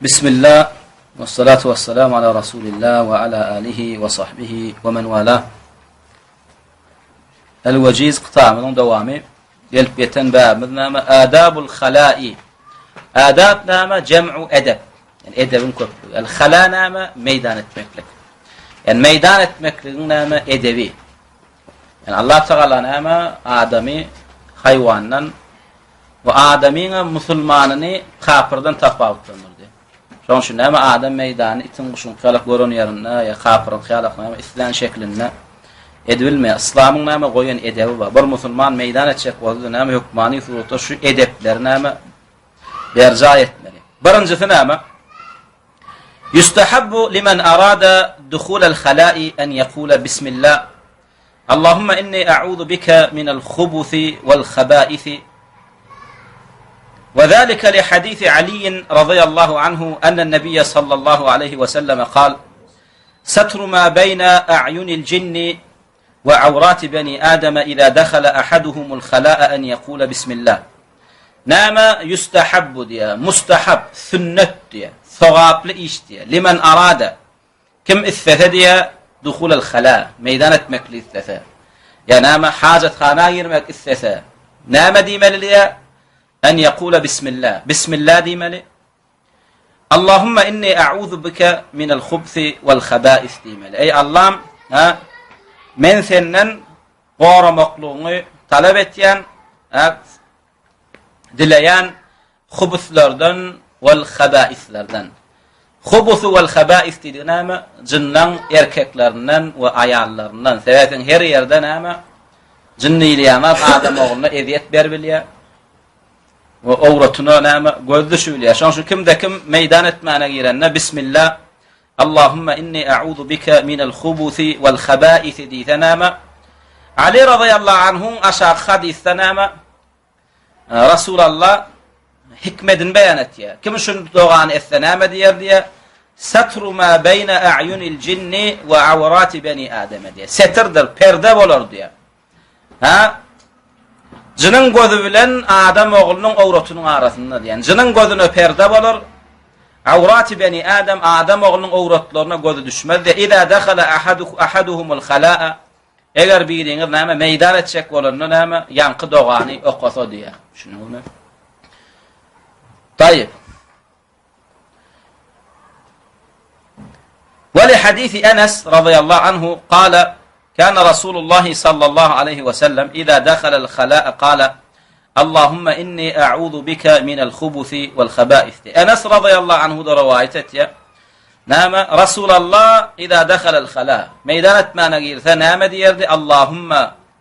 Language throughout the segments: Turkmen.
بسم الله والصلاة والسلام على رسول الله وعلى آله وصحبه ومن والاه. الوجيز قطاع من دوامي يلبيتن باب نام آداب الخلاء. آداب نام جمع أدب، يعني أدب الخلاء نام ميدان التمكلك، يعني ميدان التمكلك نام أدبي، يعني الله تعالى نام آدمي حيوانا وآدمين مسلمانني خافردن تفاوتن. شون شو نام آدم ميدان إتنقشون خالق قرون يرنا يا خافر خالق نام إسلام شكلنا إدبل ما إسلام نام غوين إدبا بر مسلمان ميدان تشك وذ نام حكماني ثروت شو إدب درنام برجاية برنجث نام. يستحب لمن أراد دخول الخلاء أن يقول بسم الله اللهم إني أعوذ بك من الخبث والخبائث، وذلك لحديث علي رضي الله عنه أن النبي صلى الله عليه وسلم قال: ستر ما بين أعين الجن وعورات بني آدم إذا دخل أحدهم الخلاء أن يقول بسم الله. نام يستحب ديا مستحب سنة ديا ثواب لإيش ديا لمن أراد كم الثلاثة ديا دخول الخلاء ميدانة مكل الثلاثة، يا نام حاجة خناير مك الثلاثة نام دي مليا أن يقول بسم الله. بسم الله دي ملي اللهم إني أعوذ بك من الخبث والخبائث دي ملي، أي الله من ثنن قار مقلوم طلبتيان دليان خبث لردن والخبائث لردن. خبث والخبائث دي نام جنن يركك لردن وعيال لردن ثلاثا هير يردن نام جني ليامات آدم أغلنا إذيت بربليا وأورتنا نام قوذ شوليا شان شو كم دا كم ميدانة معنا غيرنا. بسم الله اللهم إني أعوذ بك من الخبث والخبائث دي ثنام. علي رضي الله عنه أشار خديث ثنام رسول الله حكمة بيانتيا كم شن دوغان الثنام دي ستر ما بين أعين الجن وعورات بني آدم دي ستر در پرده بولر دي جنن gözübilen Adam oğlunun avratunun arasında diyen cının gözüne perde bolur. Avrat beni Adam oğlunun avratlarına gözü düşmez de ida dakhala ahaduhumul khala'a eğer biriniz näme meydan etcek bolanna näme yankı doğany oqasa diye. Şunu طيب. ولحديث أنس رضي الله عنه قال: كان رسول الله صلى الله عليه وسلم إذا دخل الخلاء قال: اللهم إني أعوذ بك من الخبث والخبائث. أنس رضي الله عنه روايته نام رسول الله إذا دخل الخلاء ميدانة ما نغير نام ديردي اللهم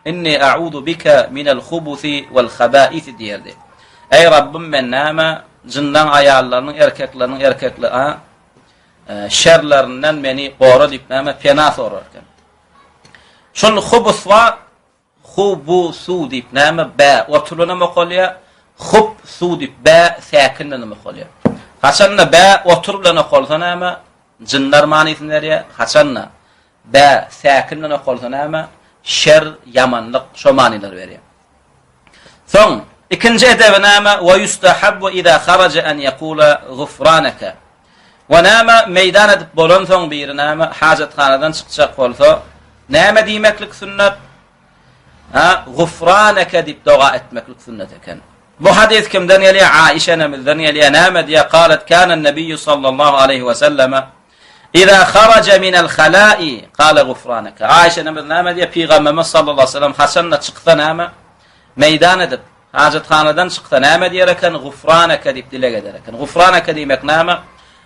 إني أعوذ بك من الخبث والخبائث ديردي، أي رب من نام جنن عيالların erkeklerin şerlerinden beni koru deyip name pena sorarken şun khubus va khubusu deyip name ba otuluna maqoliya khubsu deyip ba sakinna maqoliya hasanna ba otuluna qolsa name jinnar manisinleriya hasanna ba sakinna qolsa name şer yamanlık şu maniler veriyor. Son ikinci edeb name ve yustahabbu iza kharaja an yaqula ghufranaka. Ve name meydan edip bolan son bir name hacetxanadan çıkacak bolsa name diýmeklik sünnet ghufranaka dip dua etmeklik sünnet eken. Bu hadis kimden geliyor? Aişe nemizden geliyor. Name diye qalet kana an-nabiy sallallahu aleyhi ve sellem iza kharaja min al-khala'i qala ghufranaka. Aişe nemiz name diye Peygamberimiz sallallahu aleyhi ve sellem hasanna çıktı name meydan edip hacetxanadan çıktı name diyerken ghufranaka dip dile ederken. Ghufranaka demek name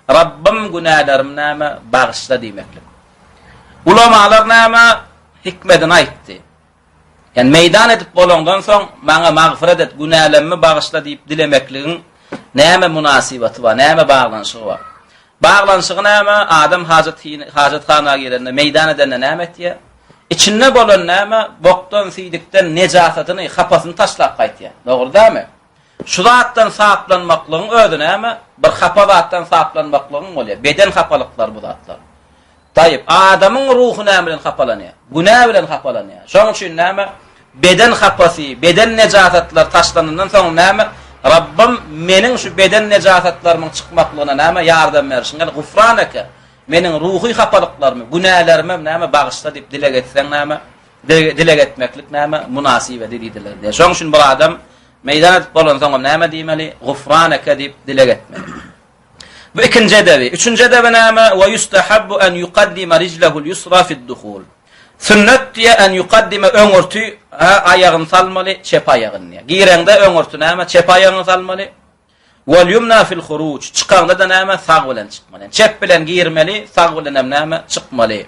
Rabbim günahlarım name bağışla demeklik. Ulamalar name hikmetini aytdı. Yani meydan edip bolandan son bana mağfiret et günahlarımı bağışla deyip dilemekliğin name münasibeti var, name bağlanışığı var. Bağlanışığı name adam hacetxana girende meydan edende name ettiye içinde bolan name boktan siydikten necasatını kapasını taşlap kaytiye. Doğru değil mi? Şu zattan sahiplenmeklığın ödüne ama bir hapalattan sahiplenmeklığın oluyor. Beden hapalıklar bu zatlar. Tayyip, adamın ruhu ne bilen hapalanıyor? Günah bilen hapalanıyor. Şunun için ne beden hapası, beden necasatlar taşlanından sonra ne Rabbim menin şu beden necasatlarımın çıkmaklığına näme yardım bersin. Gufranaka menin ruhi hapalıklarımı, günahlarımı näme bağışla dip dile getsen näme dile getmeklik näme münasibe dediler diye. Şoň üçin bu adam meydan etip bolan soňam näme diýmeli? Gufranaka dip dile getmeli. Bu ikinci edebi. Üçüncü edebi näme? Ve yustahabbu en yuqaddima rijlahul yusra fi'd-duhul. Sünnet diye en yuqaddima öňürtü ayagyny salmaly, çep ayagyny. Gireňde öňürtü näme? Çep ayagyny salmaly. Wal yumna fil khuruj. Çykanda da näme? Sag bilen çykmaly. Çep bilen girmeli, sag bilen näme? Çykmaly.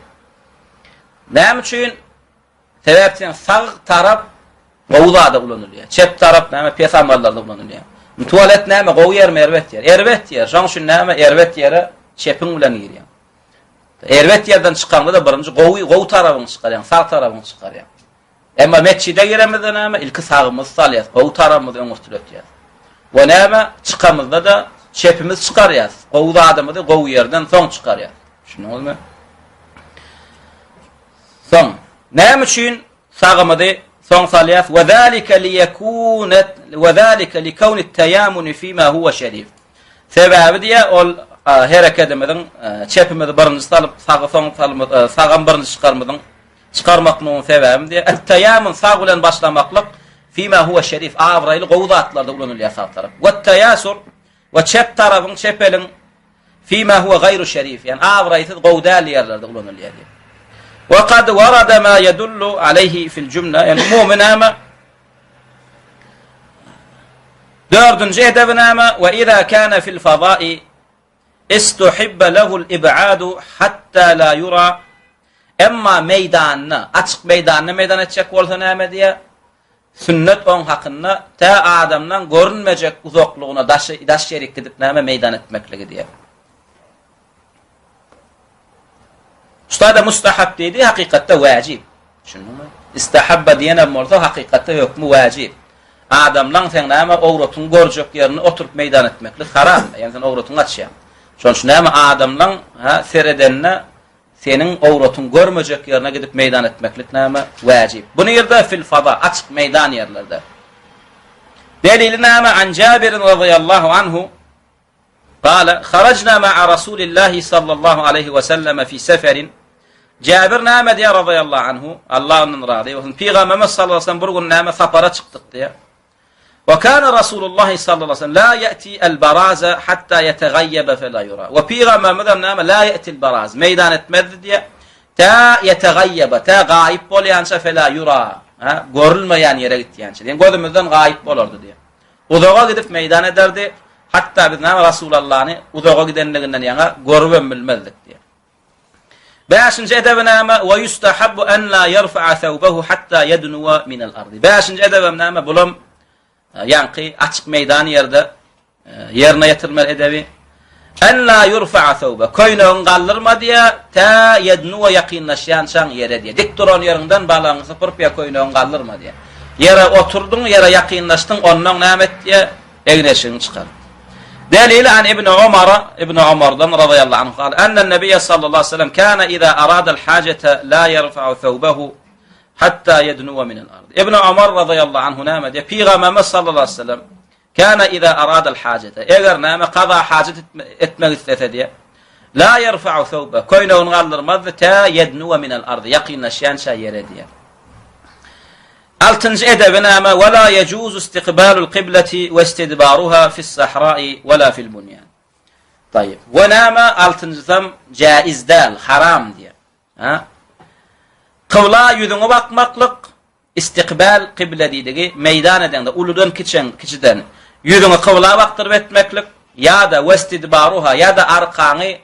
Näme üçin? Sebäpden sag tarap gowzada ulanylýar. Çep tarap näme? Peýgamberlerde ulanylýar. Tuvalet näme? Gowy yer merwet yer. Erwet yer. Şoň üçin näme? Erwet ýere çepiň bilen girýär. Erwet ýerden çykanda da birinji gowy tarabyny çykarýar, sag tarabyny çykarýar. Emma mescide giremizde näme? Ilki sagymyzy salýar, gowy tarabymyzy öňürtületýär. We näme? Çykamyzda da çepimiz çykarýar. Gowy adamyzy gowy ýerden soň çykarýar. Şunuňyzmy? Soň näme üçin sagymyzy soň salýar? Ve zalika liyakuna ve zalika likawni at-tayamun fima huwa sharif. Sebäbi diye ol hereketimiň çepimizi birinji salyp sagy soň salyp sagam birinji çykarmadyň çykarmaklygyň sebäbi diye at-tayamun sag bilen başlamaklyk fima huwa sharif awraýly gowdatlarda ulanylýar sag tarap. Ve at-tayasur ve çep tarapyň çepeliň fima huwa gayru sharif. Yani awraýsy gowdaly ýerlerde ulanylýar. Ve kad warada ma yadullu alayhi fil jumla. Yani mu'minama dördüncü edebi näme? Ve iza kana fil fada'i istuhibba lehu'l ib'adu hatta la yura. Emma meydanyny, açyk meydanyny meydan etjek bolsa näme diye? Sünnet on hakyna ta adamdan görünmejek uzaklygyna daş şerik gidip näme meydan etmekligi diye. Ustada mustahab dedi, hakikatte wajib. Şunumy? İstahabba diýenem bolsa hakikatte hökmü wajib. Adamdan sen näme awratyny görjek ýerini oturup meydan etmeklik haram. Yani sen awratyny açýan. Şoň üçin näme adamdan seredenne senin awratyny görmejek ýerine gidip meydan etmeklik näme wajib. Bunu ýerde fil fada açyk meydan ýerlerde. Delili näme an Jabir radıyallahu anhu قال خرجنا مع رسول الله صلى الله عليه وسلم في سفر. Jabir näme diýär radıyallahu anhu? Allah'ın razı olsun. Peygamberimiz sallallahu aleyhi ve sellem bir gün näme sapara çykdyk diýär. Ve kana Rasulullah sallallahu aleyhi ve sellem la ya'ti al-baraza hatta yetagayyaba fela yura. Ve peygamberimiz näme la ya'ti al-baraz meydan etmedi diýär. Ta yetagayyaba ta gaýip bolýança fela yura. Görülmeýän ýere gitýänçe. Yani gözümizden gaýip bolardy diýär. Uzağa gidip meydan ederdi. Hatta biz näme Rasulullah'ny uzağa gidenliginden ýa-da görüp bilmezdik diýär. Beşinci edebi näme? Ve yustahabbu en la yerfa'a thawbahu hatta yadnuwa min al-ardi. Beşinci edebi näme? Bulam ýanky açyk meydan ýerde ýerine ýetirmeli edebi. En la yurfa'a thawba. Koýnagyny galdyrma diýär, ta yadnuwa ýaqinlaşýan şan ýere diýär. Dik duran ýerinden balaňy sypyryp ýa koýnagyny galdyrma diýär. Ýere oturdun, ýere ýaqinlaşdyň, ondan näme etdi? Egneşiňi çykar. Delil an İbn Umar'dan radıyallahu anhu قال أن النبي صلى الله عليه وسلم كان إذا أراد الحاجة لا يرفع ثوبه حتى يدنو من الأرض. İbn Umar radıyallahu anhu näme diye Peygamberimiz sallallahu aleyhi ve sellem كان إذا أراد الحاجة eger näme qada hajat etmek istese diye la yerfa'u thawba koynagyny galdyrmazdy ta yednu min al-ard yaqinlaşýança ýere diye. Altıncı edebi näme? Ve la yejuzu istiqbalul qiblati ve istidbaruha fi's-sahra'i ve la fil-bunyan. Tayyib. Ve näme? Altıncıdan jaiz däl, haram diye. Kıbla ýüzüne bakmaklyk istiqbal qibla diýdigi meydan edende uludan kiçiden ýüzüne kıbla baktyryp etmeklik ýa-da westidbaruha ýa-da arkany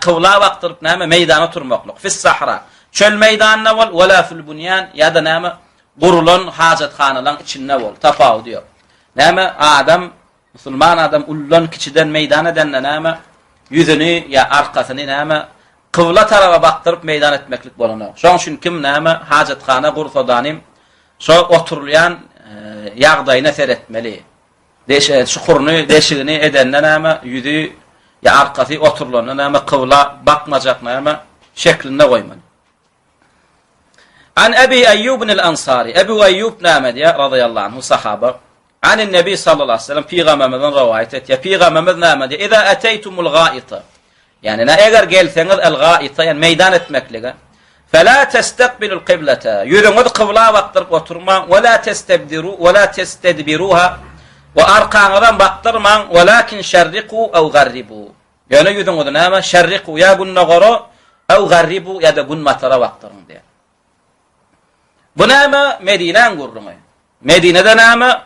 kıbla baktyryp näme meydana turmaklyk fi's-sahra. Çöl meydanyna bol we la fil-bunyan ýa-da näme gurulan hajatxanalar içinde bol. Tafawut diyor. Näme adam, musulman adam ullan kiçiden meydan edende näme yüzünü ya arkasyny näme kıbla tarafa baktyryp meydan etmeklik bolany. Şoň üçin kim näme hajatxana gursadanım şo oturulýan ýagdaýyna seretmeli. Şukurny deşigini edende näme yüzü ya arkasy oturulan näme kıbla bakmajak näme şeklinde goýmaly. An Abi Eyyub el-Ansari. Ebu Eyyub näme diye radıyallahu anhu sahaba. عن النبي صلى الله عليه وسلم Peygamberimizden rivayet et. Ya Peygamberimiz näme diye? İza ataytumul gâita. Yani ne eğer gelseniz el gâita yani meydan etmeklige. Fela testaqbilul kıblete. Yüzünüz kıbla baktırıp oturma ve la testebdiru ve la testedbiruha. Ve arkanızdan baktırman velakin şerriku ev garribu. Yani yüzünüz näme şerriku ya gunna goro ev garribu ya da gun matara baktırın diye. Bu näme Medine'den gurrunu. Medine'de näme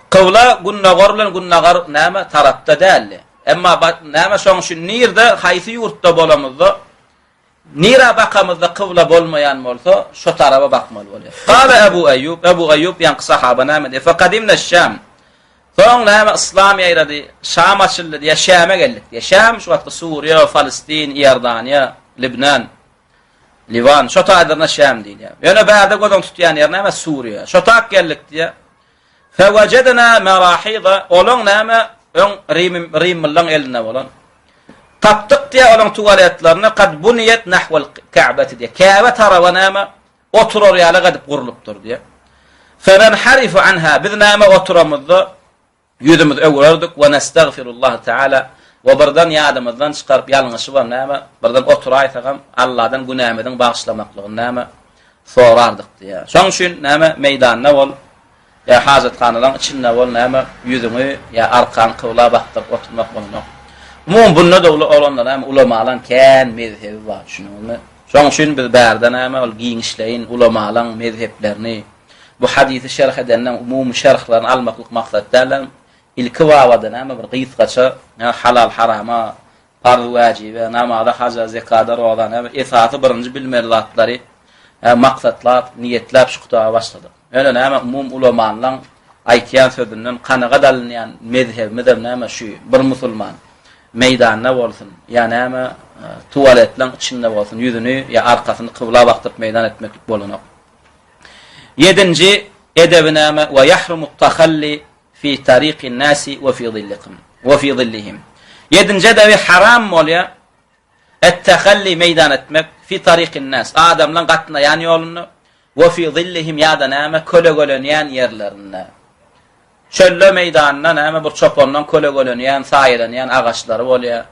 kıbla gunna gorlan gunna gar näme tarafta değildi. Emma näme şoň şu nirde haýsy ýurtda bolamyzda nira bakamyzda kıbla bolmayan bolsa şu tarafa bakmaly bolýar. Qala Ebu Eyyub ýa-ni sahaba näme diýip faqadimna Şam. Soň näme İslam ýaýrady, Şam açyldy diýe Şam'a geldik diýe. Şam şu wagtda Suriýa, Filistin, Iordaniýa, Libnan, Livan, şu taýdarna Şam diýilýär. Ýöne bäde gözüň tutýan ýer näme Suriýa. Şu tak geldik diýe. Fewajadna marahida olan näme Rim millan eline bolan. Taptık diye olan tuvaletlerini kad buniyet nahval Ka'beti diye. Ka'be tarafı näme oturur ýaly gadyp gurulupdyr diye. Fenen harifu anha biz näme oturamyzda yüzümüz öwrerdik we nestagfirullah taala we birden ýadymyzdan çykaryp ýalňyşy bar näme birden oturaýsagam Allahdan günämeden bagşlamaklygy näme sorardyk diye. Şoň üçin näme meýdanyna bol ya hazatkanyň içinde bol näme yüzüňi ya arkan kıbla baktyp oturmak bolýar. Umum bunda da olanlar näme ulamalan kän mezhebi bar şunuňmy. Şoň üçin biz bärde näme ol giňişleýin ulamalan mezheplerini bu hadisi şerh edenden umum şerhlaryny almaklyk maksatdalar ilki wagtda näme bir gysgaça halal harama farz wajibe namazda haja zekada roza näme esasy birinji bilmeliklary maksatlar niyetler şuqta başlady. Öyle näme umum ulamalar aýtýan sözünden kanaga dalynýan mezhep näme şu bir musulman meydanyna bolsun ya näme tuvaletleň içinde bolsun yüzünü ya arkasyny kıbla baktyp meydan etmeklik bolanok. 7. edebi näme we yahrumut takhalli fi tariqin nasi ve fi zillihim. 7. edebi haram bolýar et-takhalli meydan etmek fi tariqin nas adamlaryň gatnaýan ýoluny ve fi zillihim ya da näme kölegelenýän ýerlerinde. Çölle meydanyna näme bir çopondan kölegelenýän, saýranýan agaçlary bolýar.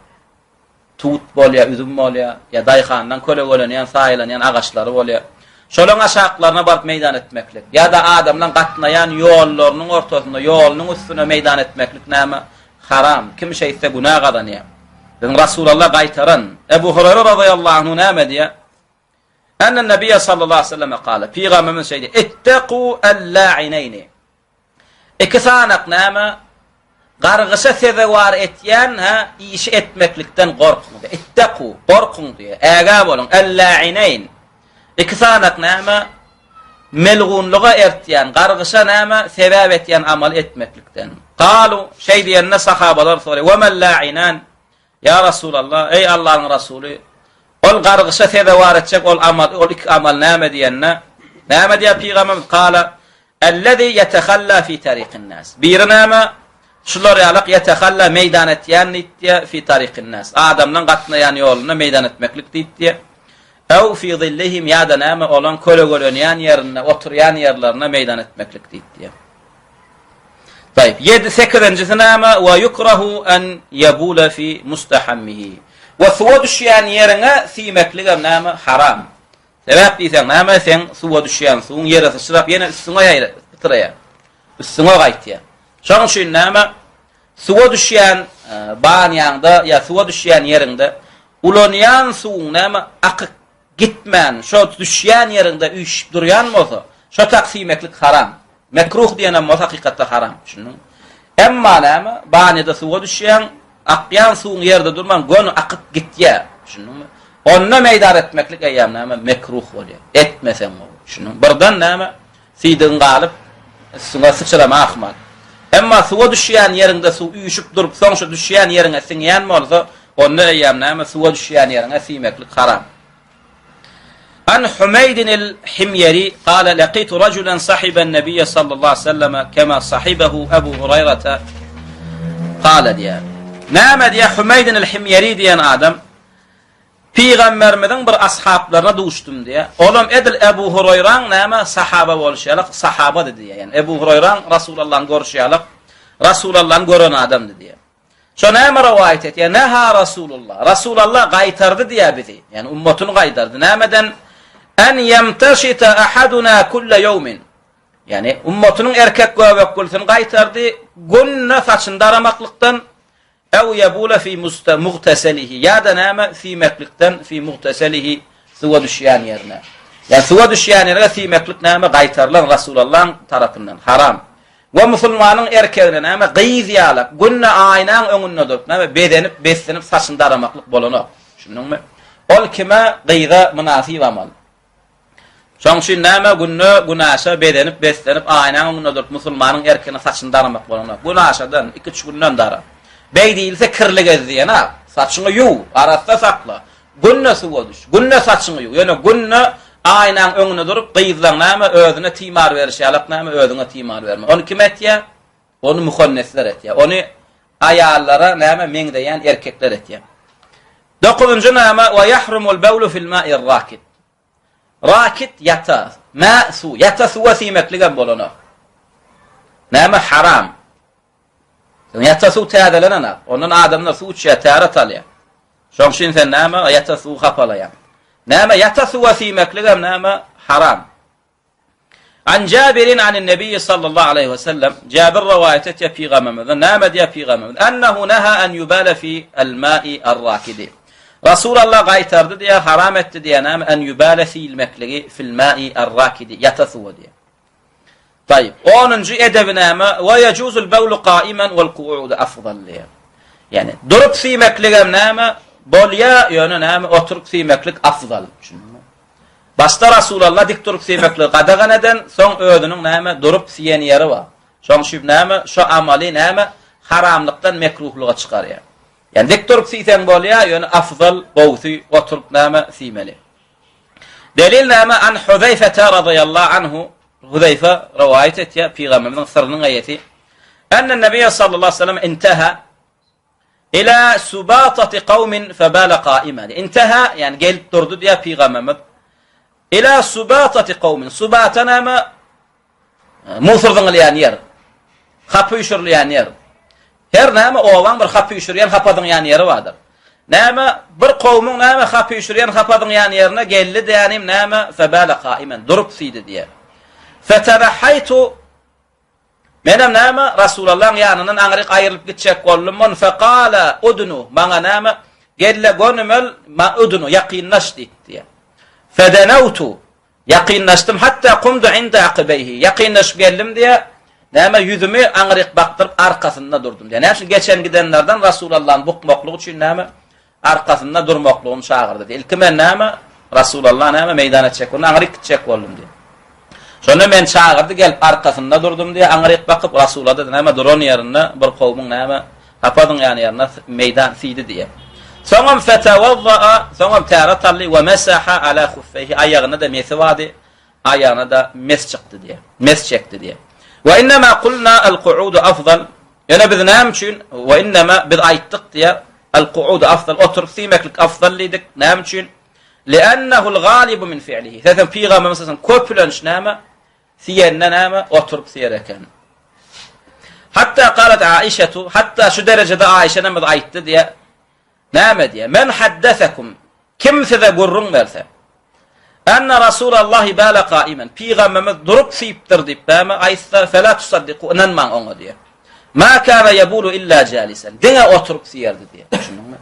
Tut bolýar, üzüm bolýar, ya daýhandan kölegelenýän, saýranýan agaçlary bolýar. Şolaň aşaklaryna baryp meydan etmeklik ya da adamlaryň gatnaýan ýollarynyň ortasynda, ýolunyň üstüne meydan etmeklik näme haram. Kim şeýse günah gadanýar. Rasulullah gaýtaran Ebu Hurayra radıyallahu anhu näme diýär? Enne Nebiy sallallahu aleyhi ve sellem qala Peygamberimiz şeýdi: "İttaqu el-la'inayn." İki sanak näme gargysy sebewar etýän ha iş etmeklikden gorkun. İttaqu gorkun diýär. Äga bolun el-la'inayn. İki sanak näme melgunluğa ertýän gargysy näme sebäp etýän amal etmeklikden. Qalu şeý diýenne sahabalar sory: "Ve mel la'inan?" Ya Rasulullah, ey Allah'ın Resulü, ol gargysy sebäp etjek ol amal, ol iki amal näme diýenne? Näme diýär Peygamber? Qala ellezî yetehalla fi tariqin nas. Bir näme şular ýalyk yetehalla meydan etýän diýär fi tariqin nas. Adamlaryň gatnaýan ýoluny meydan etmeklik diýär. Ew fi zillihim ya da näme olan kölegelenýän ýerine, oturýan ýerlerine meydan etmeklik diýär. Tayyip 7-8-nji näme we yukrahu an yabula fi mustahammihi. Ve suwa düşýän ýerine siýmeklik näme haram. Sebäp diýsen näme sen suwa düşýän suň ýere sıçrap ýene üstüňe ýaýraýar. Üstüňe gaýtýar. Şoň üçin näme suwa düşýän banýanda ýa suwa düşýän ýerinde ulanýan suň näme akyp gitmän, şo düşýän ýerinde üýşüp durýan bolsa, şo taksymeklik haram. Mekruh diýenen bolsa hakykatda haram. Şunu. Emma näme banýada suwa düşýän, akýan suň ýerde durman, gonu akyp gitýär. Şunu. Onna meýdan etmeklik aýam näme mekruh bolýar. Etmesen bol. Şunu. Birden näme siýdin galyp suňa sıçrama ahmal. Emma suwa düşýän ýerinde suw üýşüp durup, soň şu düşýän ýeriňe siňýän bolsa, onna aýam näme suwa düşýän ýeriňe siýmeklik haram. An Humayd el-Himyari qala laqitu rajulan sahiban Nabiy sallallahu aleyhi ve sellem kema sahibahu Ebu Hurayra qala diýär. Näme diýär Humayd el-Himyari diýen adam Peygamberimizin bir ashablarına duştum diye. Olam edil Ebu Hurayran näme sahaba bolşalyk, sahaba dedi yani. Ebu Hurayran Rasulullah'ın görüşýärlik, Rasulullah'ın gören adam dedi. Şo näme rivayet et? Ya neha Rasulullah. Rasulullah gaýtardy diye bizi. Yani ummatını gaýtardy. Nämeden en yemtaşita ahaduna kulla yawmin. Yani ummatının erkek göbek gülsün gaýtardy, günne saçyn daramaklıktan ev yebula fi muğteselihi ya da näme fi meklikten fi muğteselihi suwa düşýän ýerine. Yani suwa düşýän ýerine fi meklik näme gaýtarlan Rasulullah'ın tarapyndan haram. Ve musulmanyň erkegine näme gyýz ýalyp günne aýnaň öňünde durup näme bedenip beslenip saçyn daramaklyk bolanok. Şunuňmy? Ol kime gyýza münasib amal. Şoň şu näme günne günaşa bedenip beslenip aýnaň öňünde durup musulmanyň erkegine saçyn daramak bolanok. Günaşadan 2-3 günden dara. Bey değilse kirli gezdiyen ha. Saçını yuv, arasda sakla. Günne suwa düş. Günne saçını yuv. Yani günne aynan öňüne durup gyýzlan näme özüne timar berýärlik näme özüne timar berme. Onu kim etýär? Onu muhannesler etýär. Onu ayallara näme meňdeýän erkekler etýär. 9-njy näme we yahrumul bawlu fil ma'i'r rakit. Rakit yata, ma su, yata suwa simekligen bolana. Näme haram. Yatasu täzelenen onun adamna su içýär täret alýar. Şoň şin sen näme yatasu gapalaýar. Näme yatasu wasimekligem näme haram. An Jabirin anin Nebi sallallahu aleyhi ve sellem Jabir rivayet etýär Peygamberimiz näme diýär Peygamberimiz ennehu naha an yubala fi al-ma'i ar-rakidi. Rasulullah gaýtardy diýär haram etdi diýär näme an yubala fi al-makligi fil ma'i ar-rakidi yatasu diýär. طيب 10. edebi näme we yecuzul bawlu qa'iman wal qu'ud afdal diýär. Yani durup siýmekligem näme bolýa ýöne näme oturup siýmeklik afdal. Başta Rasulullah dik durup siýmeklik gadagan eden soň özüniň näme durup siýen ýeri bar. Şoň şu näme şu amaly näme haramlykdan mekruhluga çykarýar. Yani dik durup siýsen bolýa ýöne afdal bowsy oturup näme siýmeli. Delil näme an Huzayfa radıyallahu anhu Huzayfa rivayet etýär Peygamberimiň sırrynyň aýaty. Enne Nebiy sallallahu aleyhi ve sellem intaha ila subatati qaumin fabala qa'iman. Intaha yani gelip durdu diye Peygamberimiz. İla subatati qaumin. Subatana ma musurdyrlayan yer. Hapy üşürleyen yer. Her näme owan bir hapy üşürýän hapadyň ýeri bardyr. Näme bir qawmyň näme hapy üşürýän hapadyň ýerine geldi diýenim näme fabala qa'iman durup siýdi diye. Feterahaytu menem näme Rasulullah'ın ýanynyň aňryk aýrylyp gitjek boldum. Faqala udnu maňa näme gelle gonumel ma udnu yaqinnaş diýdi. Fedenautu yaqinnaşdym hatta qumdu inda aqbayhi yaqinnaş geldim diye näme yüzümi aňryk bakdyryp arkasynda durdum diye. Näme geçen gidenlerden Rasulullah'ın bukmaklygy üçin näme arkasynda durmaklygyny çağırdy diye. İlkimen näme Rasulullah näme meýdana çekip aňryk gitjek boldum diye. Şonu men çağırdı gelip arkasında durdum diye aňryk bakyp Rasulullah da näme duran ýerine bir kowmyň näme hapadyň ýerine meýdan siýdi diye. Soňam fetawadda soňam ta'ratalli we masaha ala khuffayhi aýagyna da mesi wady aýagyna da mes çykdy diye. Mes çekdi diye. Ve innema qulna al-qu'ud afdal. Ýene biz näme üçin we innema biz aýtdyk diye al-qu'ud afdal oturup siýmeklik afdal diýdik. Näme üçin? Li'annahu al-ghalib min fi'lihi. Zaten Peygamberimiz köpülenç näme siýende näme oturup siýereken. Hatta qalat Aişa hatta şu derecede Aişa näme aýtdy diye. Näme diye? Men haddathakum kim size gurrun berse. Anna Rasulullah bala qa'iman. Peygamberimiz durup siýipdir diýip näme aýtsa fela tusaddiqu inanmaň oňa diye. Ma kana yabulu illa jalisan. Diňe oturup siýerdi diye. Şunuňmy?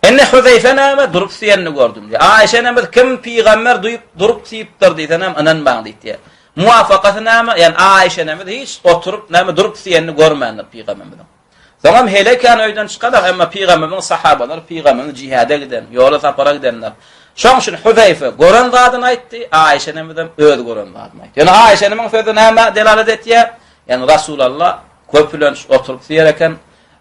Enne Huzayfa näme durup siýenini gördüm diye. Aýşa näme kim peygamber durup siýipdir diýdi näme inanmaň diýdi. Muwafaqaty näme? Yani Aýşa näme hiç oturup näme durup siýenini görmändir peygamberimiň. Soňam hele kan öýden çykadar emma peygamberimiň sahabalar peygamberimiň jihada giden, ýola sapara gidenler. Şoň şun Huzayfa gören zadyny aýtdy, Aýşa näme öz gören zadyny aýtdy. Yani Aýşa näme sözü näme delalet etýär? Yani Rasulullah köpülenç oturup siýereken.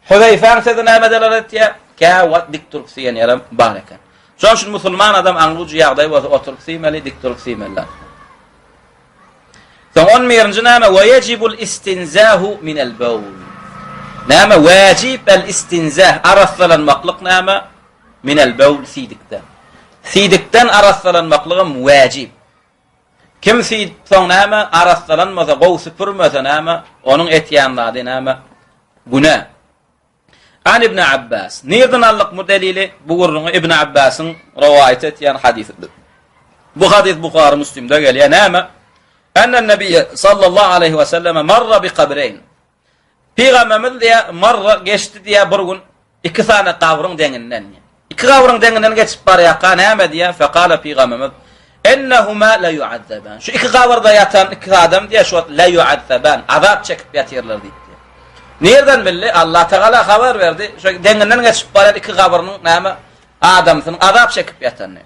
Huzayfa sözü näme delalet etýär? Käwat dik durup siýen ýerem bar eken. Şoň şun musulman adam aňlugy ýagdaý we oturup siýmeli, dik durup siýmeli. Soň 11-nji näme we yejibul istinzahu min al-bawl. Näme wajib al-istinzah araslanmaklyk näme min al-bawl siýdikde. Sidikten araslanmaklygym wajib. Kim sid soňnama araslanmasa gow süpürmese näme onuň etýänlady näme günah. An İbn Abbas nerden allyk bu delili? Bu gurrun İbn Abbas'ın rivayet etýän hadisidir. Bu hadis Buhari Müslim'de gelýär näme? Enne Nebiy sallallahu aleyhi ve sellem marra bi kabreyn. Peygamberimiz diýär marra geçdi diýär bir gün iki tane kabryň deňinden. İki kabryň deňinden geçip barýarka näme diýär? Faqala Peygamberimiz ennehuma la yu'azzaban. Şu iki kabrda yatan iki adam diýär şu la yu'azzaban. Azap çekip ýatyrlar diýdi. Nereden belli? Allah Teala haber verdi. Şu deňinden geçip barýar iki kabryň näme? Adamsyň azap çekip ýatany.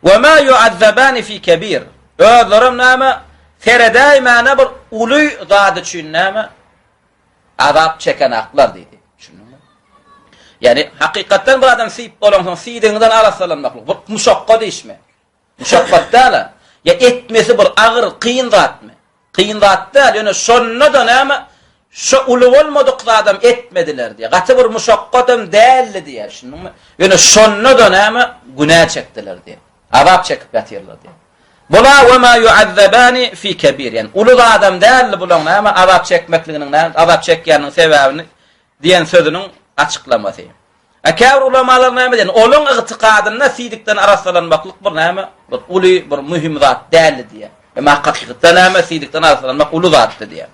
Ve ma yu'azzaban fi kebir. Özlerim näme? Teredaymana bir uly zady üçin näme? Azap çeken aklar diýdi. Şunu. Yani hakikatten bir adam sip bolansoň sidiňden araslanmaklyk. Bu muşakkat işmi? Muşakkatda ya etmesi bir agyr kıyın zatmy? Kıyın zatda ýöne şonda da näme? Şu uly bolmadyk adam etmediler diye. Gaty bir muşakkatym däldi diye. Şunu. Ýöne şonda da näme? Günah çekdiler diye. Azap çekip ýatyrlar diye. Bula ve ma yu'azzabani fi kebir. Yani uly adam däldi bulan näme? Azap çekmekliginiň näme? Azap çekýäniň sebäbini diýen sözüniň açıklamasy. Akar ulamalar näme diýen? Olaň ygtykadyna sidikden araslanmaklyk bir näme? Bir uly bir mühim zat däldi diýe. Ama hakykatda näme sidikden araslanmak uly zatdy diýe.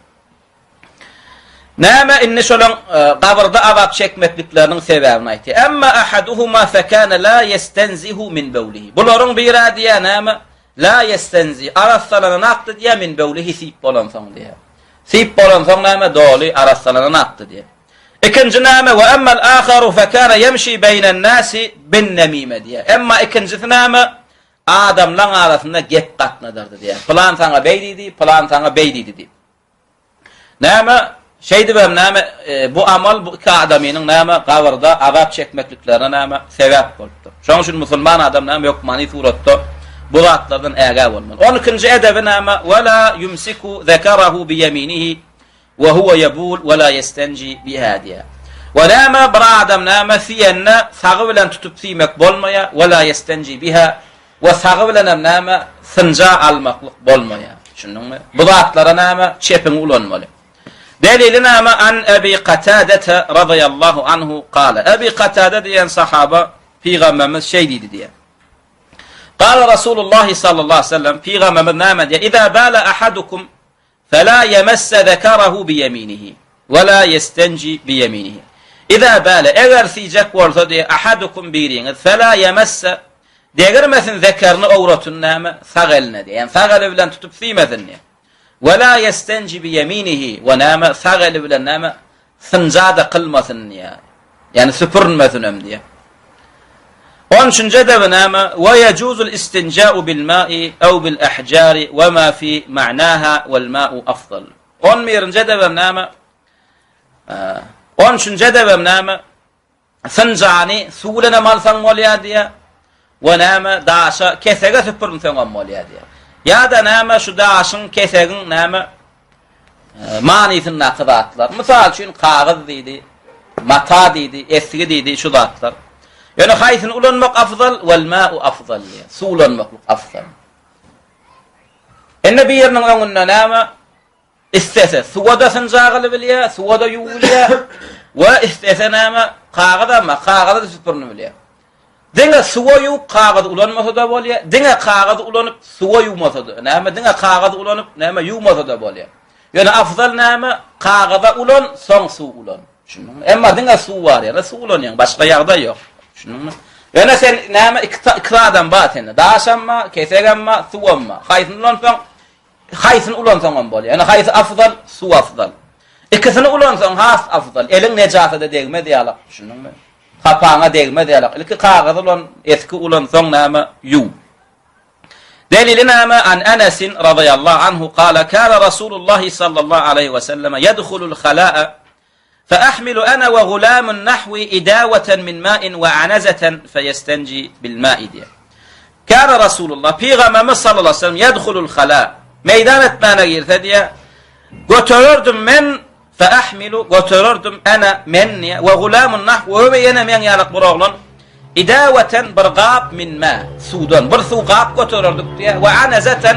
Näme inni şolaň gabrda azap çekmeklikleriniň sebäbini aýtdy. Amma ahaduhuma fa kana la yastanzihu min bawlihi. Bularyň biri diýe näme? La yastanzi araslanan aqdy diýe min bawlihi sip bolansoň diýe. Sip bolansoň näme? Doly araslanan aqdy diýe. İkinci näme? Ve emma'l aharu fa kana yemşi beynen nasi bin namime diye. Emma ikincisi näme? Adamlar arasında gep gatnadardy diye. Plan sana beydidi, plan sana beydidi diye. Näme? Şeydi ben näme? Bu amal bu iki adamynyň näme? Gabrda azap çekmekliklerine näme? Sebäp bolupdy. Şoň üçin musulman adam näme ýok mani suratda bu zatlardan ägä bolmaly. 12-nji edebi näme? Ve la yumsiku zekarahu bi yeminihi ve huwa yabul ve la yastanji biha diye. Ve näme bir adam näme fiýenne sagy bilen tutup siýmek bolmaýa ve la yastanji biha ve sagy bilen näme sınja almaklyk bolmaýa. Şunuňmy? Bu zatlara näme çepiň ulanmaly. Delili näme an Abi Qatada radıyallahu anhu qala. Abi Qatada diýen sahaba Peygamberimiz şey diýdi diye. Qala Rasulullah sallallahu aleyhi ve sellem Peygamberimiz näme diýär? İza bala ahadukum fala yemassa zekarahu bi yeminihi ve la yastanji bi yeminihi. İza bala eger sijak bolsa diye ahadukum biriňiz fala yemassa degirmesin zekarını awratyn näme sag eline diye. Yani sag eli bilen tutup siýmesin diye. Ve la yastanji bi yeminihi ve näme sag eli bilen näme sınjada kılmasyn diye. Yani süpürmesin diye. 13-nji edebi näme? Ve yecuzul istinja'u bil ma'i aw bil ahjari ve ma fi ma'naha wal ma'u afdal. 11-nji edebi näme? 13-nji edebi näme? Sınjany suwlana malsaň bolýar diye. Ve näme daşa kesege süpürmseň bolýar diye. Ya da näme şu daşyň kesegiň näme? Manisyny naqdatlar. Mysal üçin kagyz diýdi, mata diýdi, esgi diýdi şu zatlar. Yani haysin ulanmak afdal vel ma'u afdal. Su ulanmak afdal. Ennebi yerinin önüne näme? İstese suwada sınjagaly bilýär, suwada ýuwulýar we istese näme? Kagada ma kagada süpürni bilýär. Diňe suwa ýuw kagada ulanmasa da bolýar, diňe kagada ulanyp suwa ýuwmasa da. Näme diňe kagada ulanyp näme ýuwmasa da bolýar. Yani afdal näme? Kagada ulan, soň suw ulan. Şunuňmy? Emma diňe suw bar ýa-da suw ulanýan, başga ýagda ýok. Şunuňmy? Yani sen näme iki adam batende. Daşamma, kesegemma, suwamma. Haýsyn ulansaň, haýsyn ulansaň bolýar. Yani haýsy afdal, suw afdal. İkisini ulansaň has afdal. Eliň nejasada degme diýalak. Şunuňmy? Kapaňa degme diýalak. Ilki kagazy ulan, eski ulansaň näme? Ýuw. Delili näme? An Anas radıyallahu anhu qala kana Rasulullah sallallahu aleyhi ve sellem yedhulul khala'a فأحمل أنا وغلام نحو إداوة من ماء وعنزة فيستنجي بالماء دي. كان رسول الله Peygamberimiz sallallahu aleyhi ve sellem yedhulul khala meydan etmana girse diye götürürdüm men feahmilu götürürdüm ana men ve gulamun nahwu ve yine men yalık bir oğlan idawatan bir gap min ma sudan bir su gap götürürdük diye ve anazatan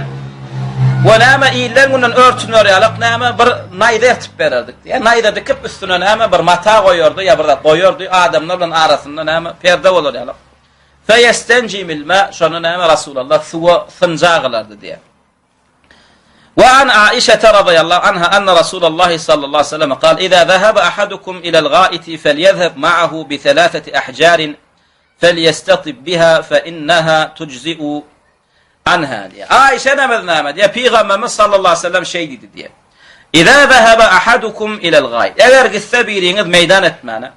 ve nama ilangundan örtünür yalık nama bir nayda etip verirdik diye nayda dikip üstüne nama bir mata koyurdu ya bir da koyurdu adamlarla arasında nama perde olur yalık feyestenjimil ma şonu nama Rasulullah suwa sıncağılardı diye. وعن عائشة رضي الله عنها أن رسول الله صلى الله عليه وسلم قال إذا ذهب أحدكم إلى الغائط فليذهب معه بثلاثة أحجار فليستطب بها فإنها تجزئ عنها diye. Ayşe namazına diye Peygamberimiz sallallahu aleyhi ve sellem şey dedi diye. İza zahaba ahadukum ila al-gayt. Eğer gitse biriniz meydan etmene.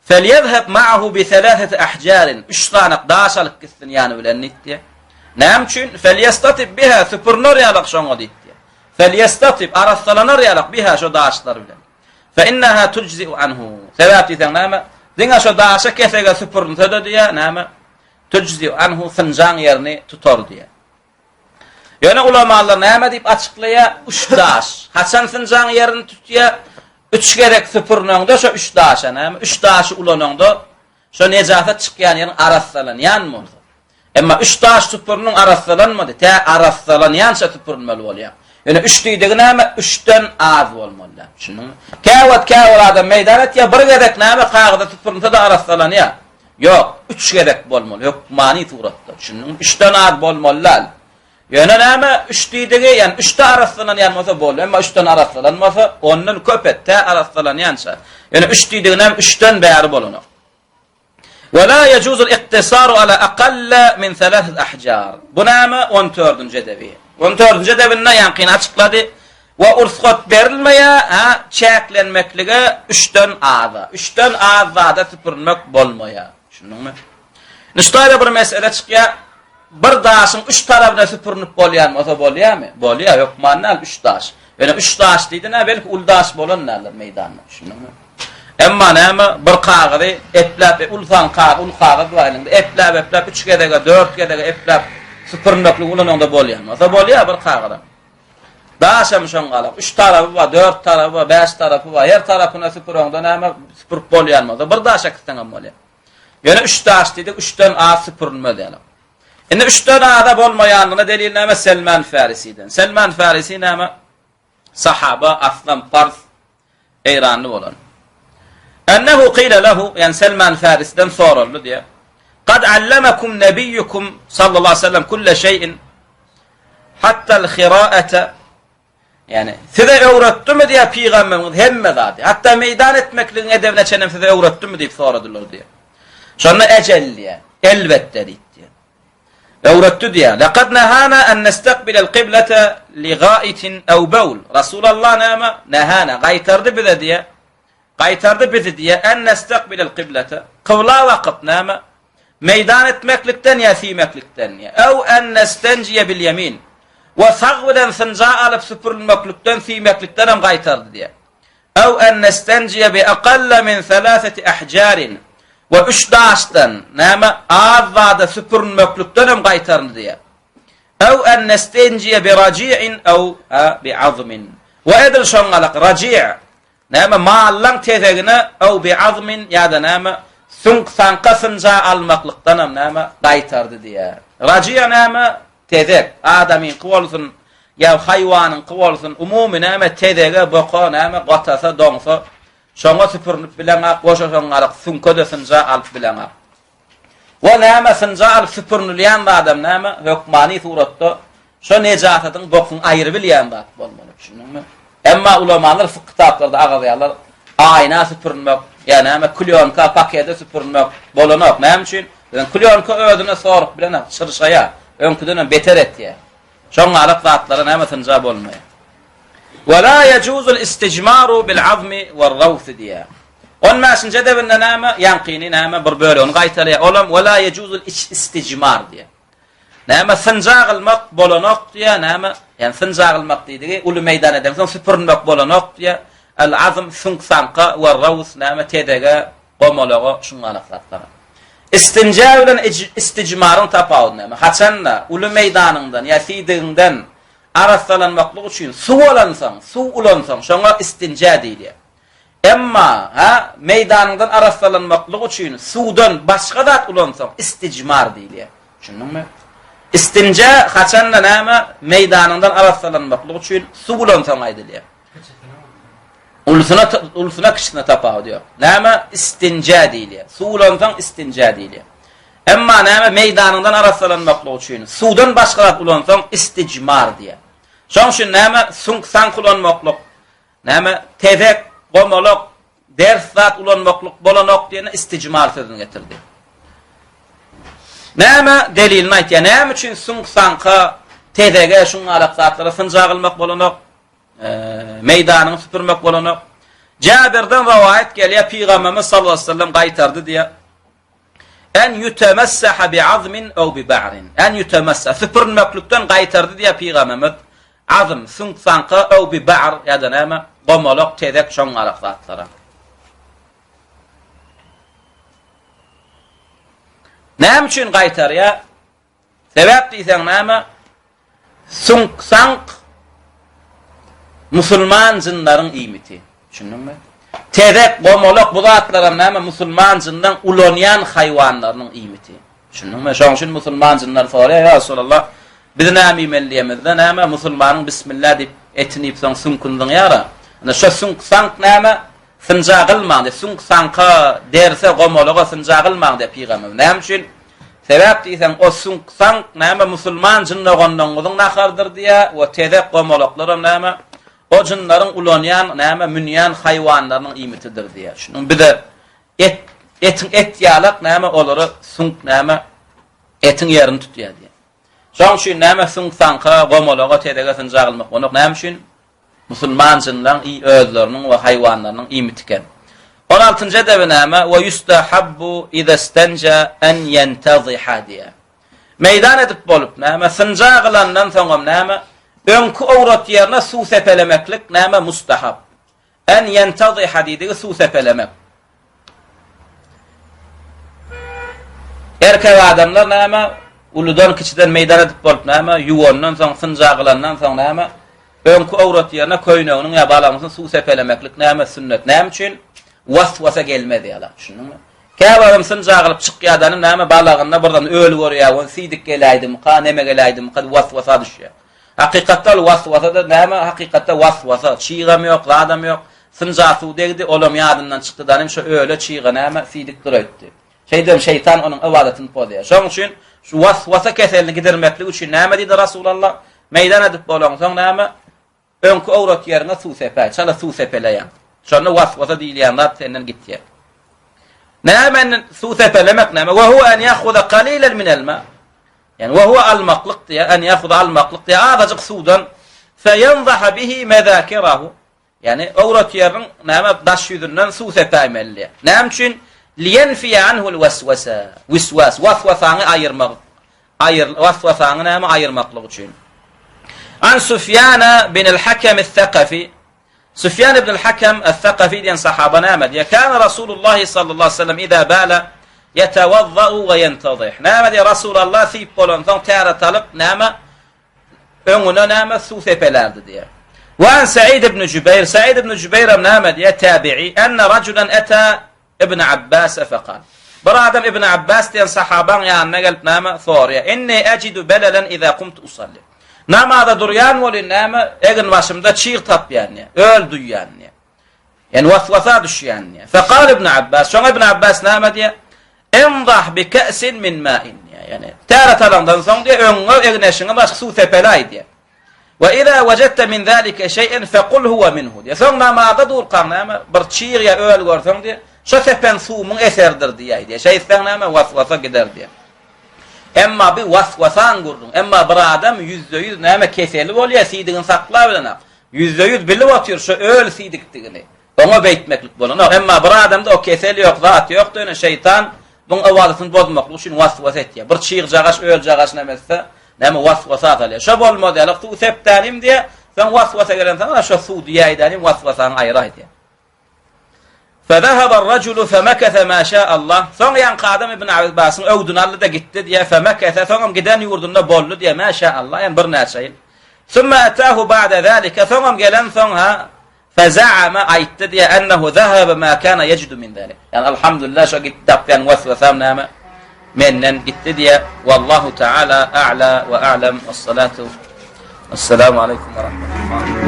Felyezheb ma'ahu bi thalathati ahjarin. 3 tane daş alıp gitsin yani bilen nit diye. Ne için? Felyestatib biha süpürnür yalık şoňa diye. Felyestatib arasalanır yalık biha şu daşlar bilen. Fe innaha tujzi'u anhu. Sebäp diýsen näme? Diňe şu daşa kesege süpürnse diye näme? Tujzi'u anhu sınjang yerini tutar diye. Yani ulamalar näme diýip açıklaya 3 daş. Haçan sınjang yerini tutýa 3 gerek süpürnöňde şu 3 daşa näme? 3 daşy ulananda şu nejasat çykýan ýerin arasalanýanmy? Emma 3 daş süpürnüň arasalanmady. Te arasalanýança süpürnmeli bolýar. Yani 3 diýdigi näme? 3den az bolmaly. Şunuň. Käwat adam meýdan etýär, bir gerek näme kagda süpürnse de arasalanýar. Yok, 3 gerek bolmaly. Yok, mani suratda. Şunuň 3den az bolmaly. Yani näme 3 diýdigi, yani 3 de arasalanýanmasa bolýar. Emma 3den arasalanmasa, ondan köp et, te arasalanýança. Yani 3 diýdigi näme 3den bäri bolanyr. ولا يجوز الاقتصار على أقل من 3 أحجار. Bunama 14. edebi. 14. edebinde yankın açıkladı. Ve ursat verilmeye çeklenmeklige 3'ten aza. 3'ten azada süpürmek bolmaya. Şunun mu? Niştayla bir mesele çıkıyor. Bir daşın 3 tarafına süpürünüp bolyan mı? Bolya mı? Bolya yok. Mannal 3 daş. Yani 3 daş deydi ne? Belki ul daş bolanlarlar meydanla. Şunun mu? Emma näme bir kagady eplep ulsan kag ul kagad barynda eplep 3 gedege 4 gedege eplep süpürnükli ulananda bolýar. Da bolýar bir kagada. Daşam şoň galyp 3 tarapy bar, 4 tarapy bar, 5 tarapy bar. Her tarapyna süpürende näme süpürüp bolýar. Da bir daşa kitsen bolýar. Ýöne 3 daş diýdik, 3den az süpürülmedi ýa. Indi 3den azda bolmaýanlygyna delil näme? Selman Farisi'den. Selman Farisi näme? Sahaba aslan Fars Eýranly bolan. Ennehu qila lehu, yani Selman Faris'den soruldu diye. Kad allamakum nebiyyukum sallallahu aleyhi ve sellem kulle şeyin hatta'l khira'ata. Yani size öğretti mi diye Peygamberimiz hemme zati. Hatta meydan etmekliğin edebine çenem size öğretti mi deyip soradılar diye. Sonra ecel diye. Elbette diye. Öğretti diye. Lekad nehana en nestakbilel kıblete li gaitin ev bewl. Resulullah nama nehana. Gaytardı bize diye. Qaytardı bizi diye en nestakbilel kıblete. Kıvla vakıp nama. Meydan etmeklikten ya simeklikten ya. Ev en nestenciye bil yemin. Ve sağviden sınca alıp süpürülmeklikten simeklikten hem qaytardı diye. Ev en nestenciye bi aqalla min 3 ahjarin. Ve 3 daştan nama azada süpürülmeklikten hem qaytardı diye. Ev en nestenciye bi raci'in ev bi azmin. Ve edil şongalak raci' näme mallan tezegine ew bi azmin ýa-da näme sunk sankasynja almaklykdan hem näme gaýtardy diýär. Rajiya näme tezek adamyň kowalsyn ýa haýwanyň kowalsyn umumy näme tezege boka näme gatasa doňsa şoňa süpürnüp bilen goşa şoňarak sunka desynja alyp bilen. Wa näme synja alyp süpürnülýän adam näme hökmani suratda şo nejasatyň bokun aýry bilýän zat bolmaly. Şunuňmy? Emma ulamalar fıkh kitaplarda agazaýarlar ayna süpürmek, ýani näme kulyonka pakete süpürmek bolanok. Näme üçin? Kulyonka ödüne sorup bilen çyrşaýa, öňküden beter etdi. Şoň alyp zatlara näme sınja bolmaýar. Wa la yajuzul istijmaru bil azmi war-rawth diýär. On mäşinje de bilen näme ýankyny näme bir böle onu gaýtarýar. Olam wa la yajuzul istijmar diýär. Näme sınja gylmak bolanok diýär, näme yani sınja gylmak diýdigi uly meýdan edem, soň süpürmek bolanok diýär. Al-azm sunqsanqa we rawth näme tedege gomalaga şuňa alaqatlar. İstinja bilen istijmaryň tapawudy näme? Haçanla uly meýdanyndan ýa sidiginden arasalanmaklyk üçin suw olansaň, suw ulansaň şoňa istinja diýilýär. Emma ha meydanından araslanmaklık için sudan başka zat ulansa isticmar diýilýär. Şunuňmy? İstinja haçanda näme meydanından araslanmaklyk için su ulansa aýdylýar. Ulusuna kışına tapağı diyor. Näme istinja diýilýär. Su ulansa istinja diýilýär. Emma näme meydanından araslanmaklyk için sudan başka zat ulansa isticmar diýär. Şoň üçin näme suňsan kullanmaklyk, näme tezek, gomolok, ders zat ulanmaklyk bolanok diýeni isticmar sözüni getirdi. Näme delilini aýtýar? Näme üçin suňsanka, tezege, şuň alak zatlara sınjagylmak bolanok, meydanyny süpürmek bolanok. Jabirden rivayet gelýär, Peygamberimiz sallallahu aleyhi ve sellem gaýtardy diýär. En yutemessaha bi'azmin aw bi ba'rin. En yutemassa süpürmeklikden gaýtardy diýär Peygamberimiz. Azm, suňsanka aw bi ba'r ýa-da näme? Gomolok, tezek, şoň alak zatlara. Näme üçin gaýtarýar? Sebäp diýsen näme? Suňsank musulman jynlaryň iýmiti. Düşündiňmi? Tezek, gomolok bu zatlara näme? Musulman jyndan ulanýan haýwanlaryň iýmiti. Düşündiňmi? Şoň üçin musulman jynlar sorýar, ya Rasulullah, biz näme iýmeliýemizde näme musulmanyň bismillah diýip etini ýypsaň sunkundyň ýara. Ana şo suňsank näme? Sınjagylmaň diýip suňsanka derse gomologa sınjagylmaň diýip Peygamber. Näme üçin? Sebäp diýsen o suňsank näme musulman jynlagandan goňyň nahardyr diýär we tezek gomoloklarym näme? O jynlaryň ulanýan näme münýän haýwanlaryň iýmitidir diýär. Şunuň bir de et ýalak näme olary suňk näme etin ýerini tutýar diýär. Şoň üçin näme suňsanka gomologa tezege sınjagylmak onuň näme üçin? Musulman jynlaryň özleriniň we haýwanlaryň iýmitiken. 16-njy edebi näme? Ve yustahabbu iza istanja an yantaziha diýär. Meydan edip bolup näme sınjaglandan soňam näme öňkü awrat ýerine suw sepelemeklik näme mustahab. An yantaziha diýdi suw sepelemek. Erkek adamlar näme uludan kiçiden meydan edip bolup näme ýuwandan soň sınjaglandan soň näme öňkü awrat ýerine köýneginiň ýa balamysyň suw sepelemeklik näme sünnet. Näme üçin? Waswasa gelmedi ýalan. Şunuňmy? Käbärim sınjaglyp çykýadanyň näme balagynda burdan öl görýär, sidik geläýdim, neme geläýdim, waswasa düşýär. Hakykatda waswasa da näme? Hakykatda waswasa, çiğam ýok, adam ýok. Sınjasy degdi, olam ýadyndan çykdy danym şu öle çiğe näme sidik durýdy. Şeydem şeytan onuň ibadatyny pozýar. Şoň üçin şu waswasa keselini gidermeklik üçin näme diýdi Rasulullah? Meydan edip bolan soň näme? Öňkü awrat ýerine suw sepä, çala suw sepeleýär. Şonu waswasa diýilýänler senden gitýär. Näme suw sepelemek näme? Wa huwa an ya'khudha qalilan min al-ma. Yani wa huwa al-maqliq diýär, an ya'khudha al-maqliq diýär, azajyk suwdan fayanzaha bihi madhakirahu. Yani awrat ýeriniň näme daş ýüzünden suw sepämeli. Näme üçin? Liyenfiya anhu al-waswasa. Waswasany aýyrmak. Waswasany näme aýyrmaklyk üçin. An Sufyan bin al-Hakam al-Thaqafi Sufyan ibn al-Hakam al-Thaqafi diyen sahaba näme diýär? Kana Rasulullah sallallahu aleyhi ve sellem iza bala yatawaddau ve yantazih. Näme diýär Rasulullah sip bolan soň täret alyp näme öňüne näme suw sepelerdi diýär. Wa an Sa'id ibn Jubayr näme diýär? Tabi'i anna rajulan ata ibn Abbas faqal. Bir adam ibn Abbas diyen sahabaň ýanyna gelip näme sorýar? Inni ajidu balalan iza qumtu usalli. Namada duryan woli näme egin başymda çiğ tapýan, öl duýan. Yani waswasa düşýän. Faqal ibn Abbas, şoň ibn Abbas näme diýär? Emdah bi ka'sin min ma'in. Yani täret alandan soň diýär öňe egneşiňe başga suw sepelay diýär. Wa idha wajadta min zalika shay'an faqul huwa minhu. Diýär. Soň namada durkan näme bir çiğ ýa öl görseň diýär, şo sepen suwmyň eserdir diýär. Şeýsen näme waswasa gider diýär. Emma bir waswasan gurdun. Emma bir adam %100 näme keseli bolýar, sidigin saklap bilen. %100 bilip otur şu öl sidikdigini. Ona beýtmeklik bolan. Emma bir adamda o keseli ýok, zat ýok diýen şeytan buň awadatyny bozmaklyk üçin waswas etýär. Bir çiğ jagaş öl jagaş nämese näme waswasa edýär. Şo bolmady, ýa-da suw sepdanim diýe, sen waswasa gelen sana şo suw diýäýdanim waswasany aýra diýär. فذهب الرجل فمكث ما شاء الله. Soň ýan qadam ibn Abbasyň öwdüni aldy da gitdi diýär. Femekese soňam giden ýurdunda boldy diýär. Ma şa Allah, ýani bir näçe ýyl. Summa atahu ba'da zalika. Soňam gelen soňha فزعم أيتدي أنه ذهب ما كان يجد من ذلك. يعني الحمد لله شو قد تبقى وثام نام من قتدي. والله تعالى أعلى وأعلم. والصلاة والسلام عليكم ورحمة الله.